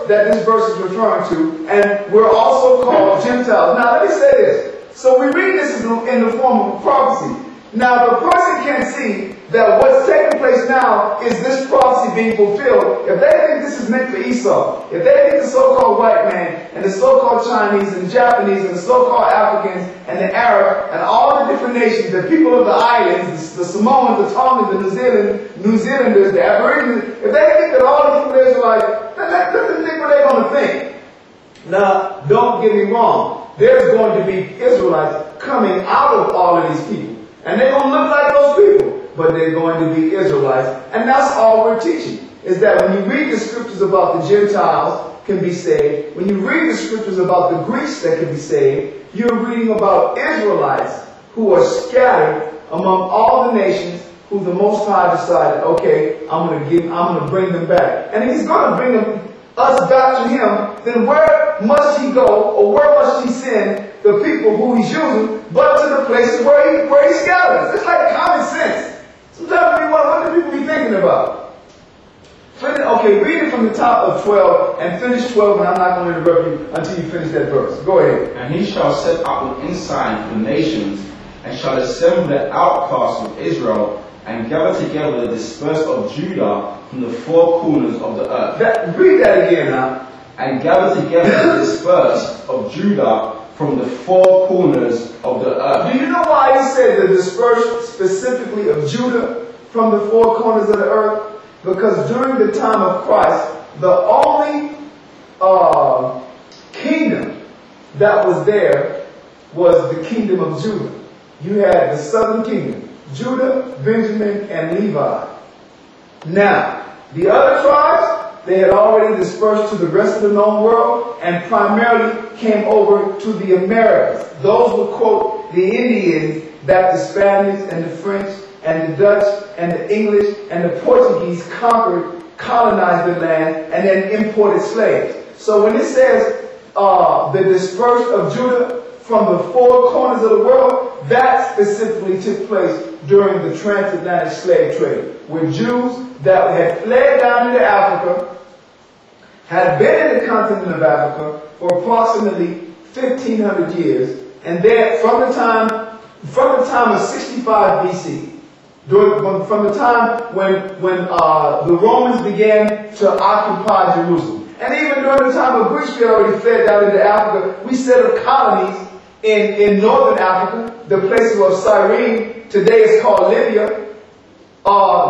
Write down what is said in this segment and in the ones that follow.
that this verse is referring to, and we're also called Gentiles. Now, let me say this. So we read this in the form of a prophecy. Now, the person can see that what's taking place now is this prophecy being fulfilled. If they think this is meant for Esau, if they think the so-called white man and the so-called Chinese and the Japanese and the so-called Africans and the Arab and all the different nations, the people of the islands, the Samoans, the Tongans, the New Zealanders, the Aborigines, if they think that all the people are Israelites, then let them think what they're going to think. Now, don't get me wrong. There's going to be Israelites coming out of all of these people. And they're going to look like those people, but they're going to be Israelites. And that's all we're teaching, is that when you read the scriptures about the Gentiles can be saved, when you read the scriptures about the Greeks that can be saved, you're reading about Israelites who are scattered among all the nations who the Most High decided, okay, I'm going to bring them back. And if he's going to bring us back to him, then where must he go, or where must he send the people who he's using, but to the places where he scatters? It's like common sense. Sometimes we wonder, what do people be thinking about? Okay, read it from the top of 12 and finish 12, and I'm not going to interrupt you until you finish that verse. Go ahead. And he shall set up an ensign for the nations, and shall assemble the outcasts of Israel, and gather together the dispersed of Judah from the four corners of the earth. Read that again now. And gather together the dispersed of Judah from the four corners of the earth. Do you know why he said the dispersed specifically of Judah from the four corners of the earth? Because during the time of Christ, the only kingdom that was there was the kingdom of Judah. You had the southern kingdom, Judah, Benjamin, and Levi. Now, the other tribes, they had already dispersed to the rest of the known world and primarily came over to the Americas. Those would quote the Indians that the Spaniards and the French and the Dutch and the English and the Portuguese conquered, colonized the land, and then imported slaves. So when it says the dispersed of Judah from the four corners of the world, that specifically took place during the transatlantic slave trade, where Jews that had fled down into Africa had been in the continent of Africa for approximately 1,500 years, and then from the time of 65 BC, from the time when the Romans began to occupy Jerusalem, and even during the time of Greece, we already fled down into Africa. We set up colonies in northern Africa, the place of Cyrene, today is called Libya.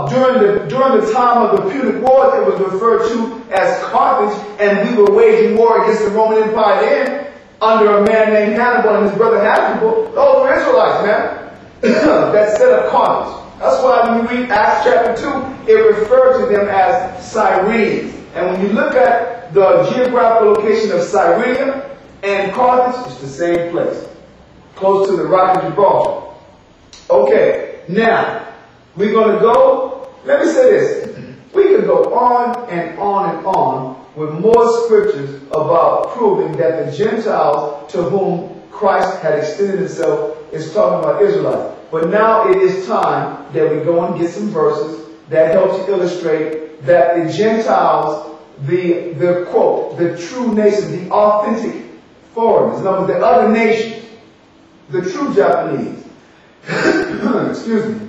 During the time of the Punic Wars, it was referred to as Carthage, and we were waging war against the Roman Empire then under a man named Hannibal and his brother Hannibal. Those were Israelites, man, that set up Carthage. That's why when you read Acts chapter 2, it referred to them as Cyrenes. And when you look at the geographical location of Cyrene and Carthage, it's the same place, close to the Rock of Gibraltar. Okay, now, we're going to go, let me say this. We could go on and on and on with more scriptures about proving that the Gentiles to whom Christ had extended himself is talking about Israelites. But now it is time that we go and get some verses that help to illustrate that the Gentiles, the quote, the true nation, the authentic foreigners, in other words, the other nations, the true Japanese, excuse me,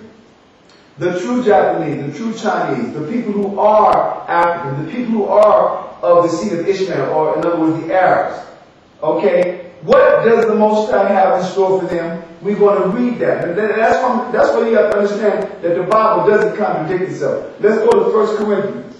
the true Japanese, the true Chinese, the people who are African, the people who are of the seed of Ishmael, or in other words, the Arabs. Okay? What does the Most High have in store for them? We're going to read that. And that's why you have to understand that the Bible doesn't contradict itself. Let's go to 1 Corinthians.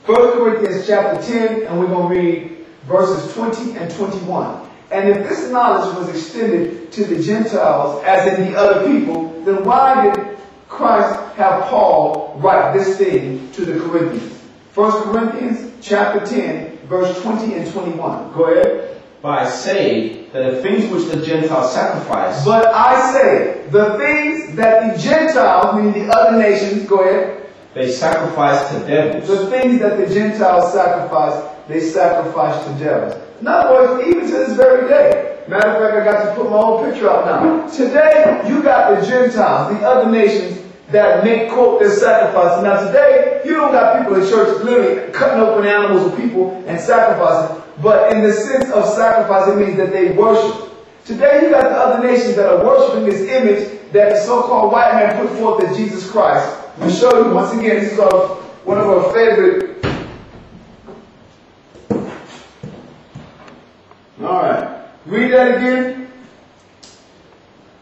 1 Corinthians chapter 10, and we're going to read verses 20 and 21. And if this knowledge was extended to the Gentiles, as in the other people, then why did Christ have Paul write this thing to the Corinthians? 1 Corinthians chapter 10, verse 20 and 21. Go ahead. But I say that the things which the Gentiles sacrifice. But I say, the things that the Gentiles, meaning the other nations, go ahead. They sacrifice to devils. The things that the Gentiles sacrifice, they sacrifice to devils. In other words, even to this very day. Matter of fact, I got to put my own picture out now. Today, you got the Gentiles, the other nations, that make, quote, their sacrifices. Now today, you don't got people in church literally cutting open animals of people and sacrificing. But in the sense of sacrifice, it means that they worship. Today, you got the other nations that are worshiping this image that the so-called white man put forth as Jesus Christ. Let me show you once again. This is one of our favorite. All right. Read that again.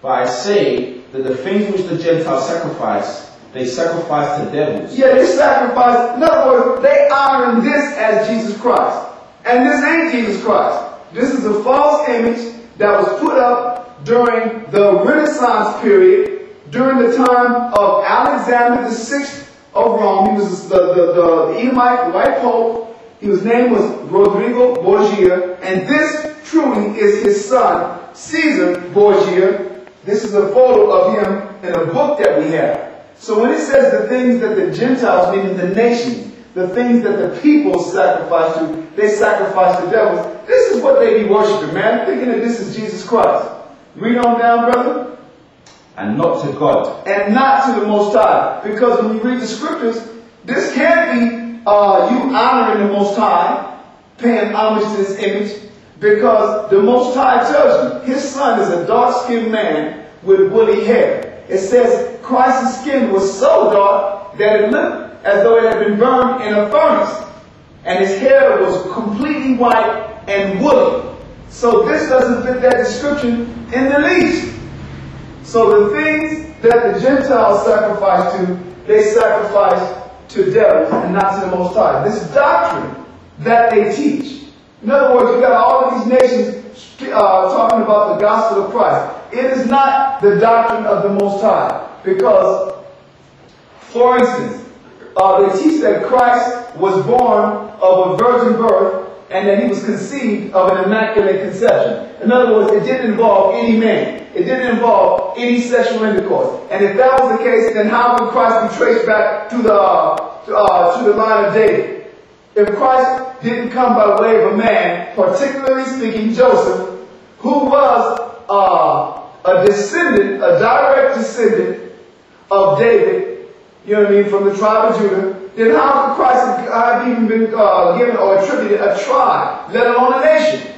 But I say that the things which the Gentiles sacrifice, they sacrifice to devils. Yeah, they sacrifice. In other words, they honoring this as Jesus Christ. And this ain't Jesus Christ. This is a false image that was put up during the Renaissance period, during the time of Alexander VI of Rome. He was the Edomite white pope. His name was Rodrigo Borgia. And this truly is his son, Caesar Borgia. This is a photo of him in a book that we have. So when it says the things that the Gentiles, meaning the nations, the things that the people sacrifice to, they sacrifice to devils. This is what they be worshiping, man. Thinking that this is Jesus Christ. Read on down, brother. And not to God. And not to the Most High. Because when you read the scriptures, this can't be you honoring the Most High, paying homage to this image, because the Most High tells you his son is a dark-skinned man with woolly hair. It says Christ's skin was so dark that it looked as though it had been burned in a furnace. And his hair was completely white and woolly. So this doesn't fit that description in the least. So the things that the Gentiles sacrifice to, they sacrifice to devils and not to the Most High. This doctrine that they teach. In other words, you got all of these nations talking about the gospel of Christ. It is not the doctrine of the Most High. Because, for instance, they teach that Christ was born of a virgin birth and that he was conceived of an immaculate conception. In other words, it didn't involve any man. It didn't involve any sexual intercourse. And if that was the case, then how would Christ be traced back to the line of David? If Christ didn't come by way of a man, particularly speaking Joseph, who was a descendant, a direct descendant of David, you know what I mean, from the tribe of Judah, then how could Christ have even been given or attributed a tribe, let alone a nation?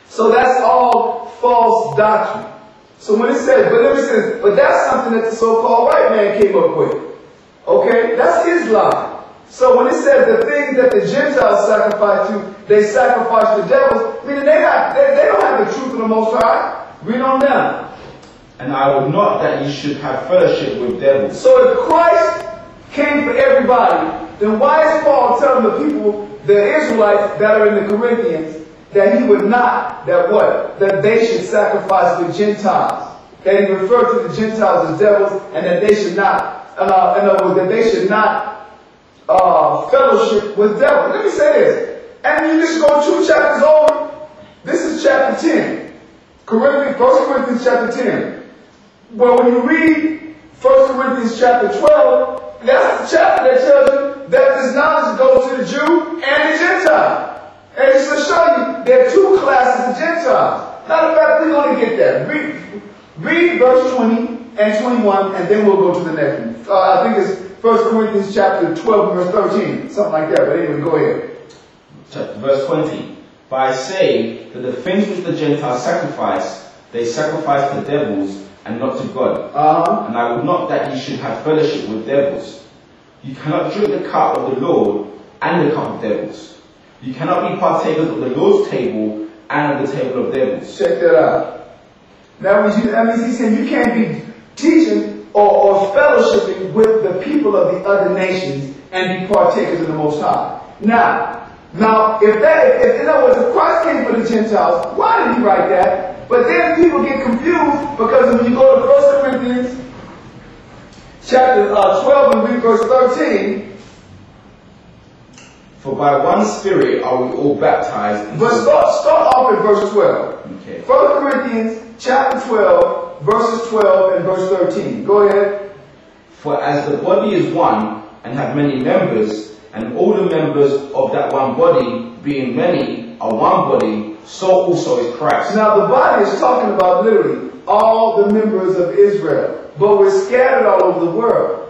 So that's all false doctrine. So when it says, but that's something that the so-called white man came up with. Okay, that's his lie. So when it says the things that the Gentiles sacrifice to, they sacrifice to devils, meaning they don't have the truth of the Most High. Read on down. And I would not that you should have fellowship with devils. So if Christ came for everybody, then why is Paul telling the people, the Israelites that are in the Corinthians, that he would not, that what? That they should sacrifice with Gentiles. That he referred to the Gentiles as devils, and that they should not, in other words, that they should not fellowship with devils. Let me say this. And you just go 2 chapters over. This is chapter 10. 1 Corinthians chapter 10. Well, when you read 1 Corinthians chapter 12, that's the chapter that tells you that this knowledge goes to the Jew and the Gentile. And it's to show you there are 2 classes of Gentiles. Matter of fact, we're going to get that. Read verse 20 and 21, and then we'll go to the next one. I think it's 1 Corinthians chapter 12, verse 13. Something like that. But anyway, go ahead. Verse 20. But I say that the things which the Gentiles sacrifice, they sacrifice to devils, and not to God. And I would not that ye should have fellowship with devils. You cannot drink the cup of the Lord and the cup of devils. You cannot be partakers of the Lord's table and of the table of devils. Check that out. That means he's saying you can't be teaching or fellowshipping with the people of the other nations and be partakers of the Most High. Now, if in other words, if Christ came for the Gentiles, why did he write that? But then people get confused because when you go to 1 Corinthians chapter 12 and read verse 13. For by one Spirit are we all baptized. But start off at verse 12. Okay. 1 Corinthians chapter 12, verses 12 and verse 13. Go ahead. For as the body is one and have many members, and all the members of that one body, being many, are one body, so also is Christ. Now the body is talking about literally all the members of Israel. but we're scattered all over the world.